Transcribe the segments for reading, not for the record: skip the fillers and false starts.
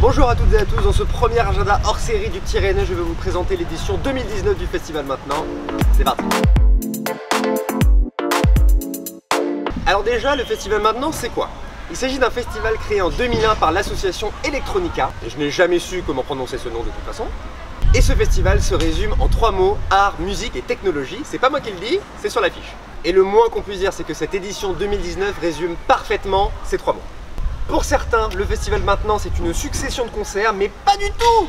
Bonjour à toutes et à tous, dans ce premier agenda hors série du Petit Rennais, je vais vous présenter l'édition 2019 du festival maintenant. C'est parti. Alors déjà, le festival maintenant, c'est quoi? Il s'agit d'un festival créé en 2001 par l'association Electronica, et je n'ai jamais su comment prononcer ce nom de toute façon. Et ce festival se résume en 3 mots, art, musique et technologie. C'est pas moi qui le dis, c'est sur l'affiche. Et le moins qu'on puisse dire, c'est que cette édition 2019 résume parfaitement ces 3 mots. Pour certains, le festival maintenant, c'est une succession de concerts, mais pas du tout!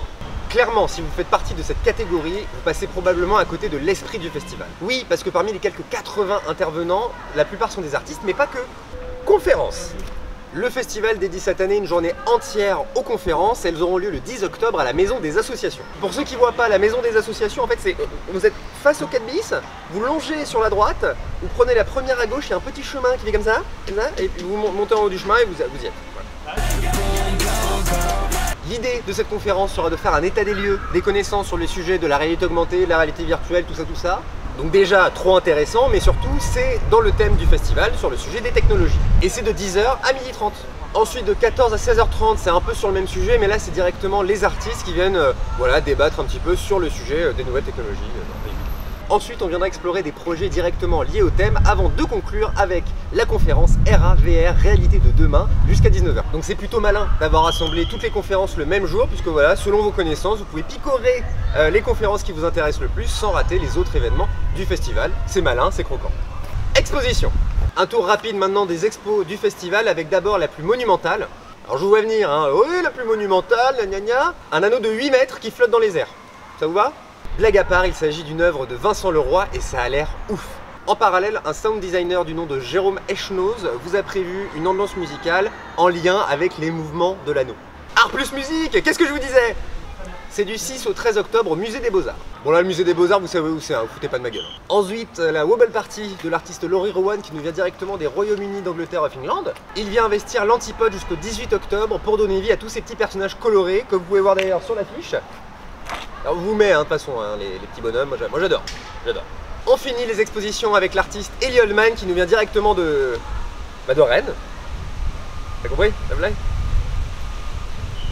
Clairement, si vous faites partie de cette catégorie, vous passez probablement à côté de l'esprit du festival. Oui, parce que parmi les quelques 80 intervenants, la plupart sont des artistes, mais pas que. Conférences. Le festival dédie cette année une journée entière aux conférences. Elles auront lieu le 10 octobre à la Maison des Associations. Pour ceux qui ne voient pas, la Maison des Associations, en fait, c'est vous êtes face au 4 bis, vous longez sur la droite, vous prenez la première à gauche, il y a un petit chemin qui fait comme ça, et puis vous montez en haut du chemin et vous y êtes. Voilà. L'idée de cette conférence sera de faire un état des lieux, des connaissances sur les sujets de la réalité augmentée, de la réalité virtuelle, tout ça. Donc déjà, trop intéressant, mais surtout, c'est dans le thème du festival, sur le sujet des technologies. Et c'est de 10h à 12h30. Ensuite, de 14 à 16h30, c'est un peu sur le même sujet, mais là, c'est directement les artistes qui viennent voilà, débattre un petit peu sur le sujet des nouvelles technologies. Ensuite, on viendra explorer des projets directement liés au thème avant de conclure avec la conférence RA/VR Réalité de demain jusqu'à 19h. Donc c'est plutôt malin d'avoir rassemblé toutes les conférences le même jour, puisque voilà, selon vos connaissances, vous pouvez picorer les conférences qui vous intéressent le plus sans rater les autres événements du festival. C'est malin, c'est croquant. Exposition. Un tour rapide maintenant des expos du festival avec d'abord la plus monumentale. Alors je vous vois venir, hein. Oui, la plus monumentale, gna gna. Un anneau de 8 mètres qui flotte dans les airs. Ça vous va? Blague à part, il s'agit d'une œuvre de Vincent Leroy et ça a l'air ouf. En parallèle, un sound designer du nom de Jérôme Echnoz vous a prévu une ambiance musicale en lien avec les mouvements de l'anneau. Art plus musique, qu'est-ce que je vous disais? C'est du 6 au 13 octobre au Musée des Beaux-Arts. Bon là, le Musée des Beaux-Arts, vous savez où c'est, hein, vous foutez pas de ma gueule. Ensuite, la Wobble Party de l'artiste Laurie Rowan qui nous vient directement des Royaumes-Unis, d'Angleterre et Finlande. Il vient investir l'Antipode jusqu'au 18 octobre pour donner vie à tous ces petits personnages colorés que vous pouvez voir d'ailleurs sur l'affiche. Alors, on vous met, de toute façon, les petits bonhommes, moi j'adore. On finit les expositions avec l'artiste Ellie Oldman qui nous vient directement de Rennes. T'as compris la blague?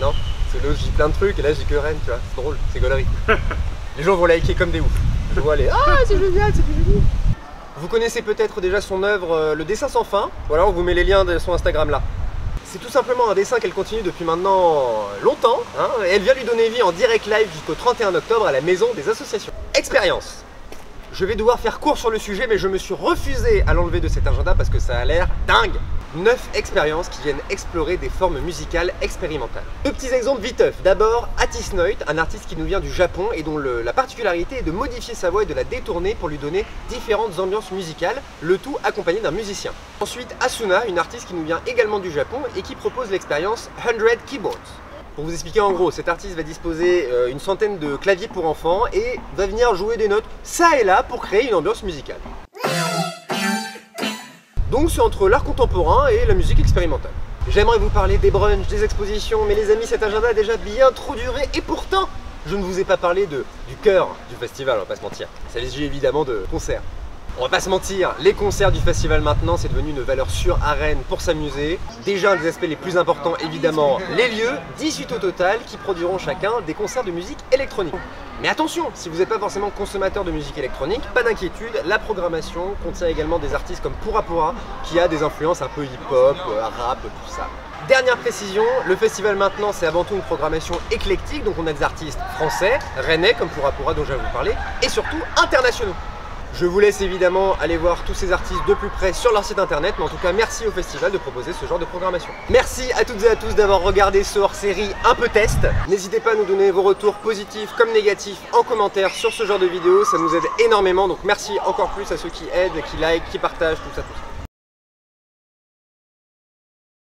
Non? Parce que là, je dis plein de trucs et là, je dis que Rennes, tu vois, c'est drôle, c'est gaulerie. Les gens vont liker comme des oufs. Je vois les « Ah, c'est génial, c'est génial !» Vous connaissez peut-être déjà son œuvre, Le Dessin sans fin. Voilà, on vous met les liens de son Instagram là. C'est tout simplement un dessin qu'elle continue depuis maintenant longtemps, hein, et elle vient lui donner vie en direct live jusqu'au 31 octobre à la Maison des Associations. Expérience. Je vais devoir faire court sur le sujet, mais je me suis refusé à l'enlever de cet agenda parce que ça a l'air dingue. 9 expériences qui viennent explorer des formes musicales expérimentales. 2 petits exemples viteuf. D'abord, Atisnoit, un artiste qui nous vient du Japon et dont la particularité est de modifier sa voix et de la détourner pour lui donner différentes ambiances musicales, le tout accompagné d'un musicien. Ensuite, Asuna, une artiste qui nous vient également du Japon et qui propose l'expérience 100 Keyboards. Pour vous expliquer en gros, cet artiste va disposer une centaine de claviers pour enfants et va venir jouer des notes ça et là pour créer une ambiance musicale. Donc c'est entre l'art contemporain et la musique expérimentale. J'aimerais vous parler des brunchs, des expositions, mais les amis, cet agenda a déjà bien trop duré et pourtant, je ne vous ai pas parlé du cœur du festival, on va pas se mentir. Il s'agit évidemment de concerts. On va pas se mentir, les concerts du festival maintenant, c'est devenu une valeur sûre à Rennes pour s'amuser. Déjà, un des aspects les plus importants, évidemment, les lieux, 18 au total, qui produiront chacun des concerts de musique électronique. Mais attention, si vous n'êtes pas forcément consommateur de musique électronique, pas d'inquiétude, la programmation contient également des artistes comme Pura Pura, qui a des influences un peu hip-hop, rap, tout ça. Dernière précision, le festival maintenant c'est avant tout une programmation éclectique, donc on a des artistes français, rennais comme Pura Pura dont je vais vous parler, et surtout internationaux. Je vous laisse évidemment aller voir tous ces artistes de plus près sur leur site internet, mais en tout cas merci au festival de proposer ce genre de programmation. Merci à toutes et à tous d'avoir regardé ce hors-série un peu test. N'hésitez pas à nous donner vos retours positifs comme négatifs en commentaire sur ce genre de vidéo, ça nous aide énormément, donc merci encore plus à ceux qui aident, qui like, qui partagent, tout ça.